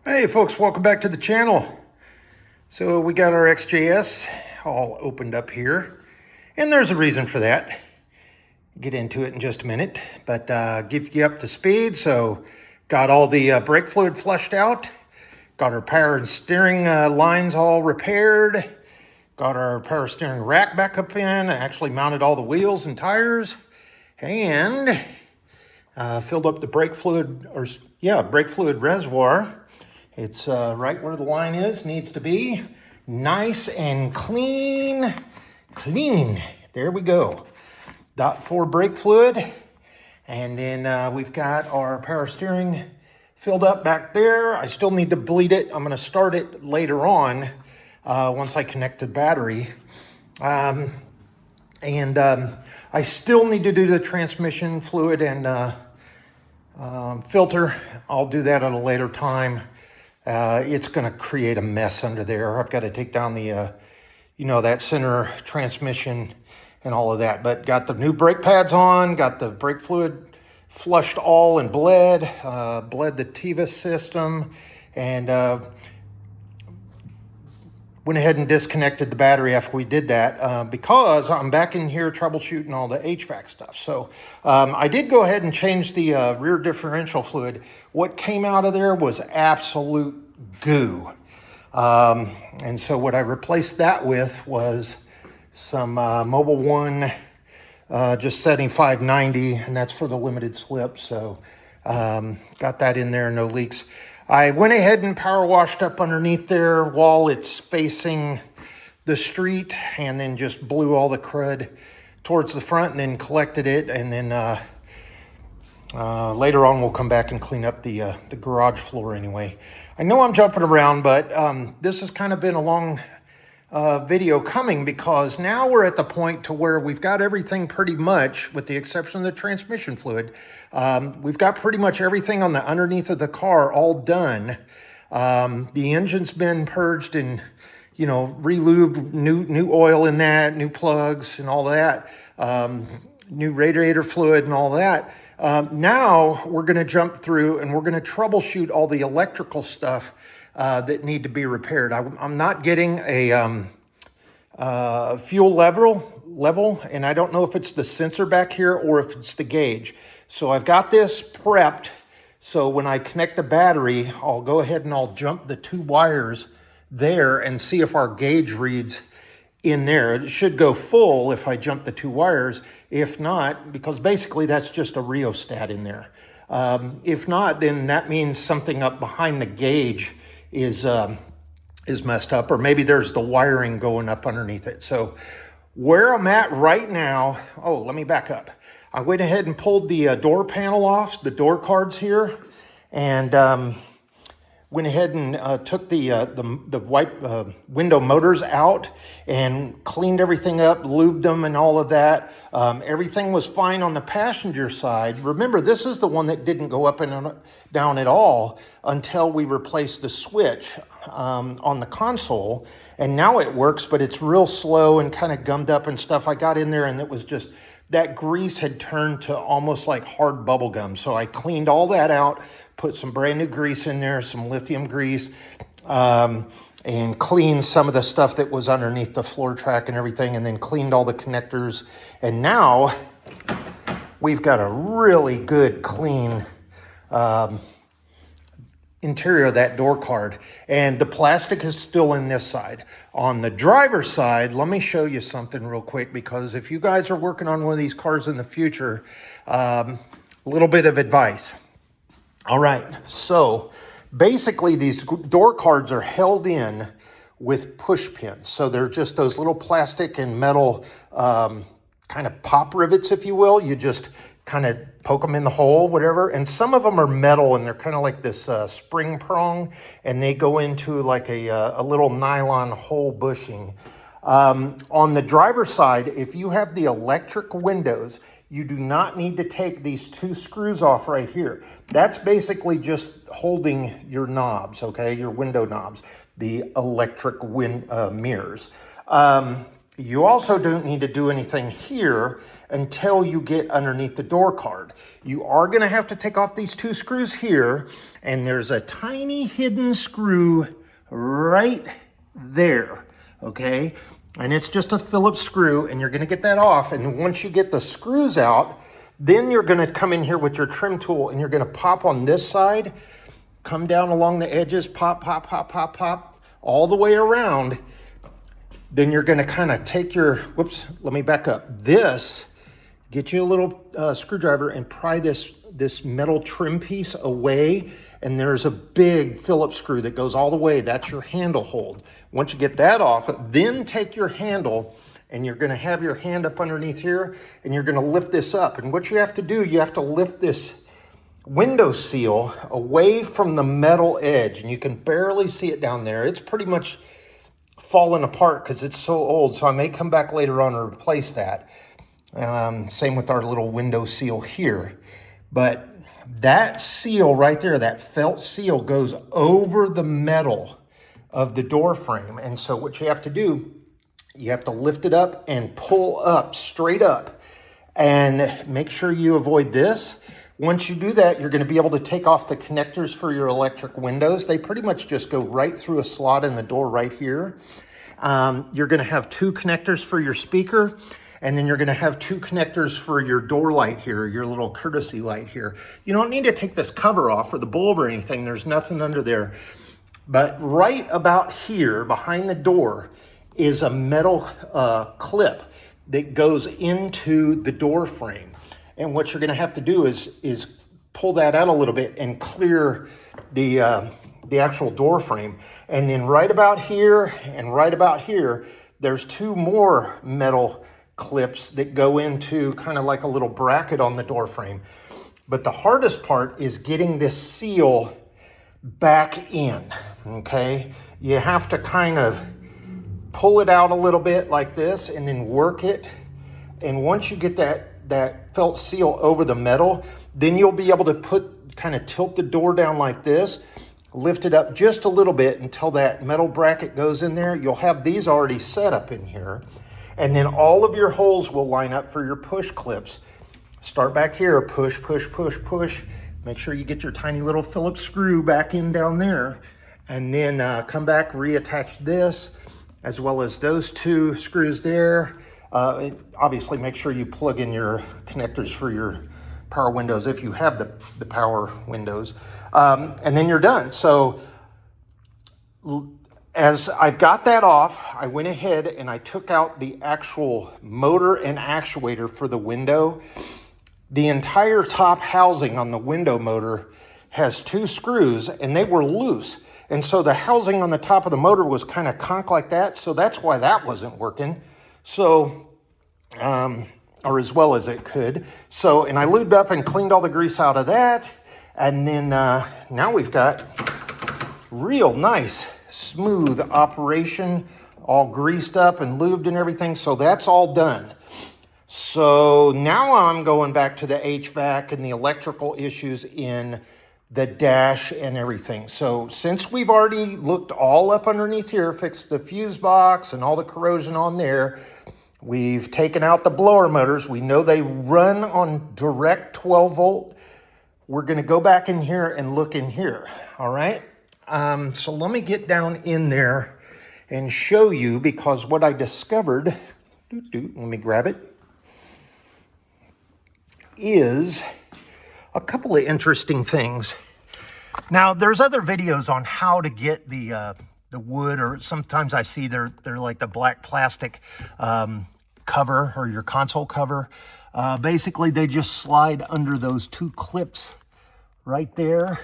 Hey folks, welcome back to the channel. So we got our XJS all opened up here, and there's a reason for that. Get into it in just a minute, but give you up to speed. So got all the brake fluid flushed out, got our power and steering lines all repaired, got our power steering rack back up in, actually mounted all the wheels and tires, and filled up the brake fluid reservoir. It's right where the line needs to be. Nice and clean. There we go. .4 brake fluid. And then we've got our power steering filled up back there. I still need to bleed it. I'm gonna start it later on once I connect the battery. I still need to do the transmission fluid and filter. I'll do that at a later time. It's going to create a mess under there. I've got to take down the, that center transmission and all of that. But got the new brake pads on, got the brake fluid flushed all and bled the TIVA system, and went ahead and disconnected the battery after we did that because I'm back in here troubleshooting all the HVAC stuff. So I did go ahead and change the rear differential fluid. What came out of there was absolute goo. And so what I replaced that with was some Mobil 1 just setting 590, and that's for the limited slip. So got that in there, no leaks. I went ahead and power washed up underneath there while it's facing the street, and then just blew all the crud towards the front and then collected it. And then later on, we'll come back and clean up the garage floor anyway. I know I'm jumping around, but this has kind of been a long video coming, because now we're at the point to where we've got everything pretty much, with the exception of the transmission fluid. We've got pretty much everything on the underneath of the car all done. The engine's been purged and, re-lubed, new oil in that, new plugs and all that, new radiator fluid and all that. Now we're going to jump through and we're going to troubleshoot all the electrical stuff that need to be repaired. I'm not getting a fuel level, and I don't know if it's the sensor back here or if it's the gauge. So I've got this prepped. So when I connect the battery, I'll go ahead and I'll jump the two wires there and see if our gauge reads in there. It should go full if I jump the two wires. If not, because basically that's just a rheostat in there. If not, then that means something up behind the gauge is messed up, or maybe there's the wiring going up underneath it. So where I'm at right now, let me back up. I went ahead and pulled the door panel off, the door cards here, and went ahead and took the white window motors out and cleaned everything up, lubed them and all of that. Everything was fine on the passenger side. Remember, this is the one that didn't go up and down at all until we replaced the switch on the console. And now it works, but it's real slow and kind of gummed up and stuff. I got in there and it was just, that grease had turned to almost like hard bubble gum. So I cleaned all that out, put some brand new grease in there, some lithium grease, and cleaned some of the stuff that was underneath the floor track and everything, and then cleaned all the connectors. And now we've got a really good, clean interior of that door card. And the plastic is still in this side. On the driver's side, let me show you something real quick, because if you guys are working on one of these cars in the future, a little bit of advice. All right, so basically these door cards are held in with push pins. So they're just those little plastic and metal kind of pop rivets, if you will. You just kind of poke them in the hole, whatever. And some of them are metal, and they're kind of like this spring prong, and they go into like a little nylon hole bushing. On the driver's side, if you have the electric windows, you do not need to take these two screws off right here. That's basically just holding your knobs, okay? Your window knobs, the electric mirrors. You also don't need to do anything here until you get underneath the door card. You are going to have to take off these 2 screws here, and there's a tiny hidden screw right there, okay? And it's just a Phillips screw, and you're going to get that off. And once you get the screws out, then you're going to come in here with your trim tool, and you're going to pop on this side, come down along the edges, pop, pop, pop, pop, pop, all the way around. Then you're going to kind of take your, whoops, let me back up. This, get you a little screwdriver and pry this metal trim piece away. And there's a big Phillips screw that goes all the way. That's your handle hold. Once you get that off, then take your handle and you're going to have your hand up underneath here and you're going to lift this up. And what you have to do, you have to lift this window seal away from the metal edge. And you can barely see it down there. It's pretty much fallen apart because it's so old, so I may come back later on and replace that. Same with our little window seal here. But that seal right there, that felt seal, goes over the metal of the door frame. And so what you have to do, you have to lift it up and pull up, straight up, and make sure you avoid this. Once you do that, you're going to be able to take off the connectors for your electric windows. They pretty much just go right through a slot in the door right here. You're going to have 2 connectors for your speaker, and then you're going to have 2 connectors for your door light here, your little courtesy light here. You don't need to take this cover off or the bulb or anything. There's nothing under there. But right about here, behind the door, is a metal clip that goes into the door frame. And what you're going to have to do is pull that out a little bit and clear the actual door frame. And then right about here and right about here, there's 2 more metal clips that go into kind of like a little bracket on the door frame. But the hardest part is getting this seal back in, okay? You have to kind of pull it out a little bit like this and then work it. And once you get that felt seal over the metal, then you'll be able to kind of tilt the door down like this, lift it up just a little bit until that metal bracket goes in there. You'll have these already set up in here. And then all of your holes will line up for your push clips. Start back here, push, push, push, push. Make sure you get your tiny little Phillips screw back in down there. And then come back, reattach this, as well as those 2 screws there. Obviously, make sure you plug in your connectors for your power windows if you have the power windows. And then you're done. So as I've got that off, I went ahead and I took out the actual motor and actuator for the window. The entire top housing on the window motor has 2 screws and they were loose. And so the housing on the top of the motor was kind of conked like that. So that's why that wasn't working. So, or as well as it could. So, and I lubed up and cleaned all the grease out of that. And then now we've got real nice, smooth operation, all greased up and lubed and everything. So that's all done. So now I'm going back to the HVAC and the electrical issues in the dash and everything. So since we've already looked all up underneath here, fixed the fuse box and all the corrosion on there, we've taken out the blower motors. We know they run on direct 12 volt. We're going to go back in here and look in here. All right. So let me get down in there and show you, because what I discovered, let me grab it, is a couple of interesting things. Now, there's other videos on how to get the wood, or sometimes I see they're like the black plastic cover or your console cover. Basically, they just slide under those 2 clips right there.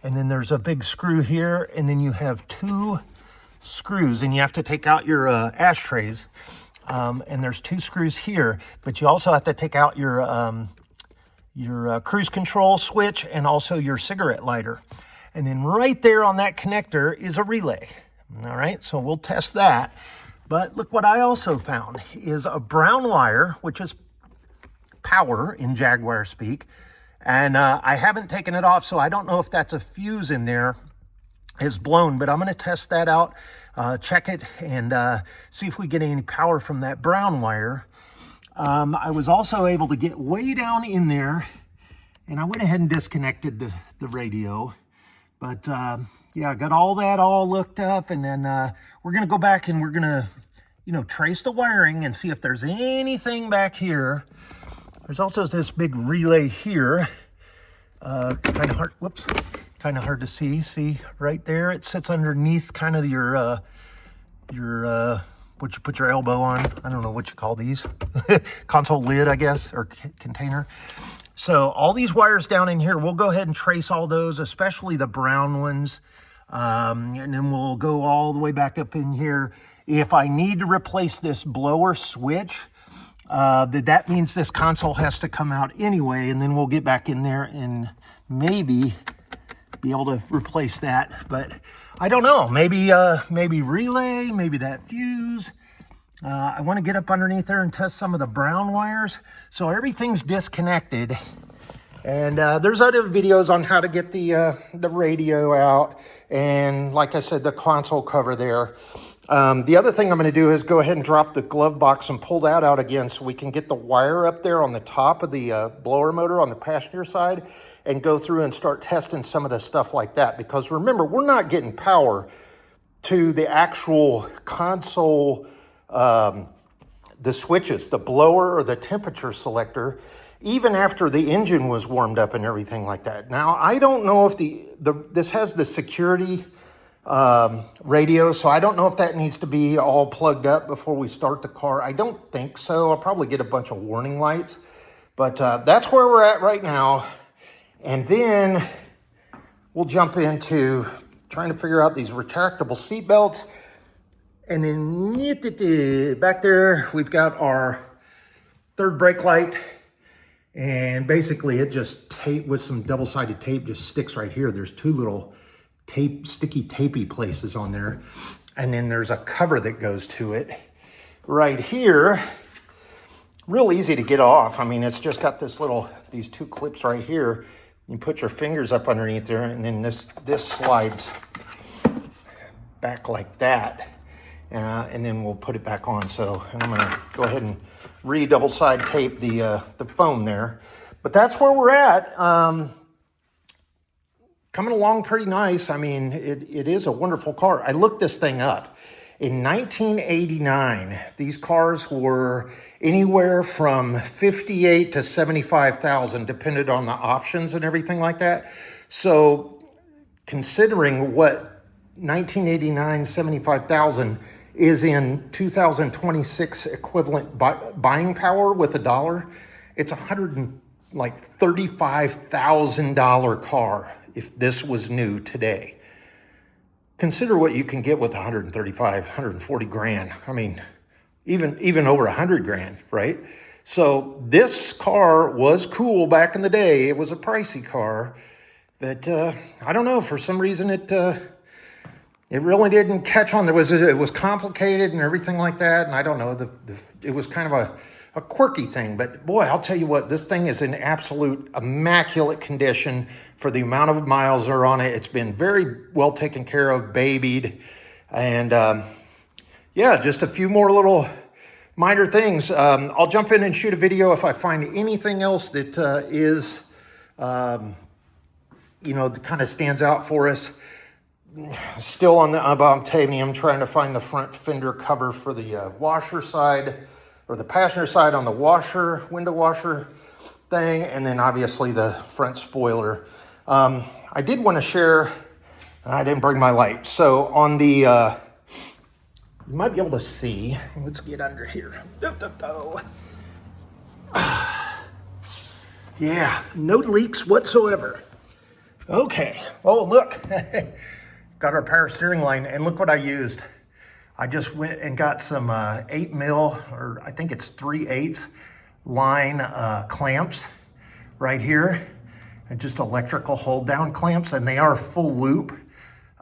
And then there's a big screw here, and then you have 2 screws, and you have to take out your ashtrays. And there's 2 screws here, but you also have to take out your cruise control switch and also your cigarette lighter. And then right there on that connector is a relay. All right, so we'll test that. But look what I also found is a brown wire, which is power in Jaguar speak. And I haven't taken it off, so I don't know if that's a fuse in there. is blown, but I'm going to test that out, check it, and see if we get any power from that brown wire. I was also able to get way down in there, and I went ahead and disconnected the radio. But yeah, I got all that all looked up, and then we're going to go back and we're going to, you know, trace the wiring and see if there's anything back here. There's also this big relay here. Kind of hard, whoops, kind of hard to see. See right there, it sits underneath kind of your what you put your elbow on. I don't know what you call these. Console lid, I guess, or container. So all these wires down in here, we'll go ahead and trace all those, especially the brown ones. And then we'll go all the way back up in here. If I need to replace this blower switch, that means this console has to come out anyway, and then we'll get back in there and maybe be able to replace that. But I don't know, maybe relay, maybe that fuse. I want to get up underneath there and test some of the brown wires. So everything's disconnected. And there's other videos on how to get the radio out. And like I said, the console cover there. The other thing I'm going to do is go ahead and drop the glove box and pull that out again so we can get the wire up there on the top of the blower motor on the passenger side and go through and start testing some of the stuff like that. Because remember, we're not getting power to the actual console, the switches, the blower or the temperature selector, even after the engine was warmed up and everything like that. Now, I don't know if this has the security radio, so I don't know if that needs to be all plugged up before we start the car. I don't think so. I'll probably get a bunch of warning lights, but that's where we're at right now. And then we'll jump into trying to figure out these retractable seat belts. And then back there, we've got our third brake light. And basically it just with some double-sided tape just sticks right here. There's two little sticky tapey places on there. And then there's a cover that goes to it right here. Real easy to get off. I mean, it's just got these two clips right here. You put your fingers up underneath there, and then this slides back like that. And then we'll put it back on. So I'm gonna go ahead and double side tape the foam there. But that's where we're at. Coming along pretty nice. I mean, it is a wonderful car. I looked this thing up. In 1989, these cars were anywhere from $58,000 to $75,000, depended on the options and everything like that. So considering what 1989 $75,000 is in 2026 equivalent buying power with a dollar, it's $135,000 car if this was new today. Consider what you can get with 140 grand. I mean, even over 100 grand, right? So this car was cool back in the day. It was a pricey car, but I don't know, for some reason it really didn't catch on. It was complicated and everything like that, and I don't know, it was kind of a quirky thing. But boy, I'll tell you what, this thing is in absolute immaculate condition for the amount of miles that are on it. It's been very well taken care of, babied, and yeah, just a few more little minor things. I'll jump in and shoot a video if I find anything else that is, that kind of stands out for us. Still on the titanium, trying to find the front fender cover for the washer side, or the passenger side on the window washer thing, and then obviously the front spoiler. I did want to share, I didn't bring my light. So on the, you might be able to see, let's get under here. Yeah, no leaks whatsoever. Okay, oh look, got our power steering line, and look what I used. I just went and got some 8 mil, or I think it's 3/8 line clamps right here, and just electrical hold down clamps, and they are full loop,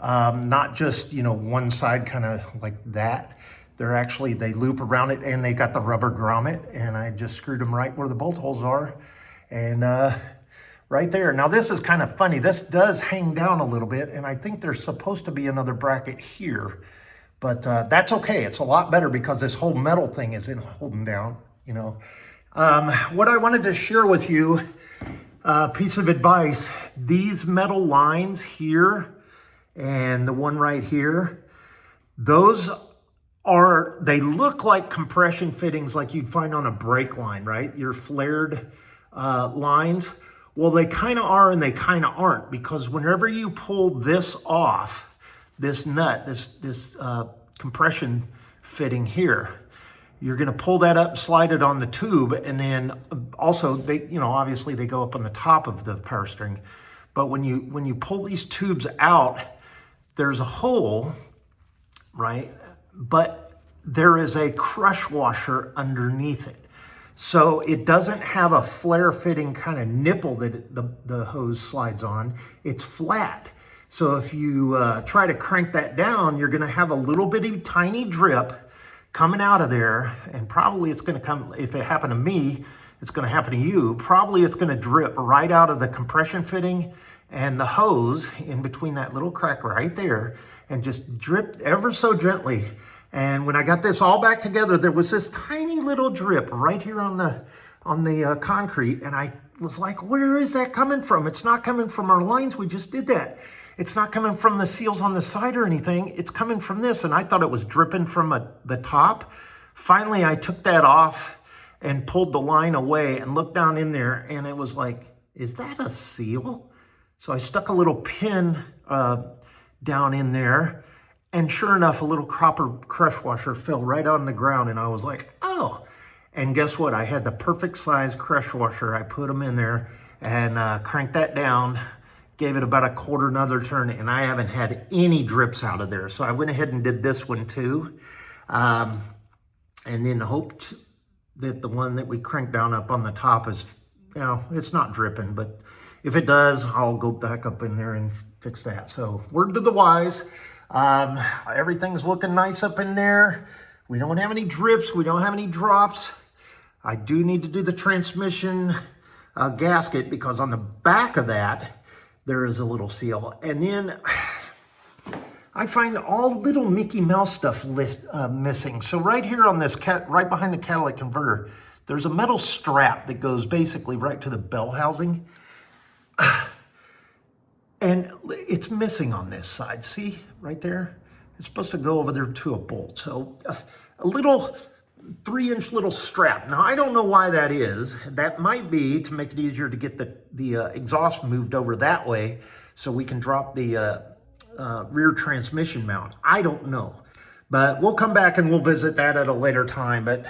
not just, one side kind of like that. They loop around it, and they got the rubber grommet, and I just screwed them right where the bolt holes are. And right there. Now this is kind of funny. This does hang down a little bit, and I think there's supposed to be another bracket here, but that's okay. It's a lot better because this whole metal thing is holding down, you know. What I wanted to share with you, piece of advice, these metal lines here and the one right here, those they look like compression fittings like you'd find on a brake line, right? Your flared lines. Well, they kind of are and they kind of aren't, because whenever you pull this off, this nut, this compression fitting here, you're going to pull that up and slide it on the tube, and then also they, you know, obviously they go up on the top of the power steering. But when you pull these tubes out, there's a hole, right? But there is a crush washer underneath it. So it doesn't have a flare fitting kind of nipple that the hose slides on. It's flat. So if you try to crank that down, you're gonna have a little bitty tiny drip coming out of there, and probably it's gonna come, if it happened to me, it's gonna happen to you. Probably it's gonna drip right out of the compression fitting and the hose in between that little crack right there, and just drip ever so gently. And when I got this all back together, there was this tiny little drip right here on the concrete, and I was like, where is that coming from? It's not coming from our lines, we just did that. It's not coming from the seals on the side or anything. It's coming from this, and I thought it was dripping from the top. Finally, I took that off and pulled the line away and looked down in there, and it was like, is that a seal? So I stuck a little pin down in there, and sure enough, a little copper crush washer fell right on the ground, and I was like, oh. And guess what? I had the perfect size crush washer. I put them in there and cranked that down, gave it about a quarter another turn, and I haven't had any drips out of there. So I went ahead and did this one too. And then hoped that the one that we cranked down up on the top is, you know, it's not dripping, but if it does, I'll go back up in there and fix that. So word to the wise, everything's looking nice up in there. We don't have any drips, we don't have any drops. I do need to do the transmission gasket, because on the back of that, there is a little seal. And then I find all little Mickey Mouse stuff missing. So right here on this, right behind the catalytic converter, there's a metal strap that goes basically right to the bell housing. And it's missing on this side. See, right there? It's supposed to go over there to a bolt. So a little 3-inch little strap. Now, I don't know why that is. That might be to make it easier to get the exhaust moved over that way so we can drop the rear transmission mount. I don't know. But we'll come back and we'll visit that at a later time. But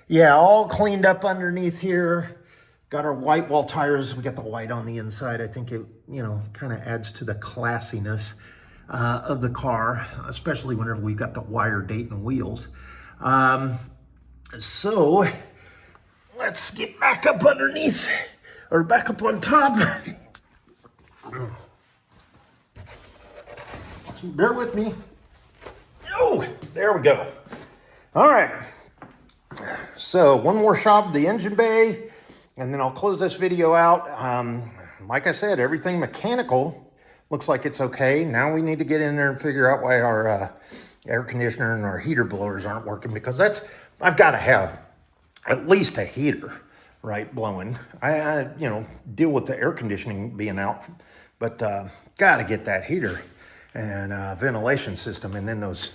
yeah, all cleaned up underneath here. Got our white wall tires. We got the white on the inside. I think it, you know, kind of adds to the classiness of the car, especially whenever we got the wire Dayton wheels. So let's get back up underneath, or back up on top. So bear with me. Oh, there we go. All right. So one more shot of the engine bay, and then I'll close this video out. Like I said, everything mechanical looks like it's okay. Now we need to get in there and figure out why our air conditioner and our heater blowers aren't working, because I've got to have at least a heater, right, blowing. I you know, deal with the air conditioning being out, but got to get that heater and ventilation system, and then those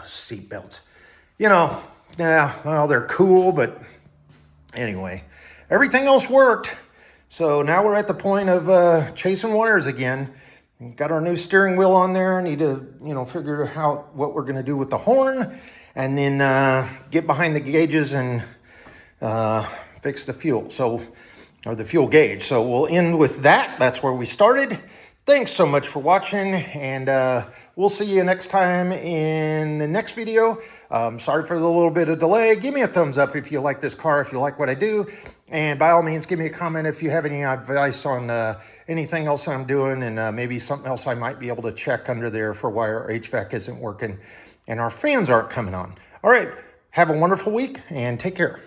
seat belts. You know, yeah, well, they're cool, but anyway, everything else worked. So now we're at the point of chasing wires again. Got our new steering wheel on there. Need to, you know, figure out what we're going to do with the horn, and then get behind the gauges and fix the fuel. So, or the fuel gauge. So we'll end with that. That's where we started. Thanks so much for watching, and we'll see you next time in the next video. Sorry for the little bit of delay. Give me a thumbs up if you like this car, if you like what I do. And by all means, give me a comment if you have any advice on anything else I'm doing, and maybe something else I might be able to check under there for why our HVAC isn't working and our fans aren't coming on. All right, have a wonderful week and take care.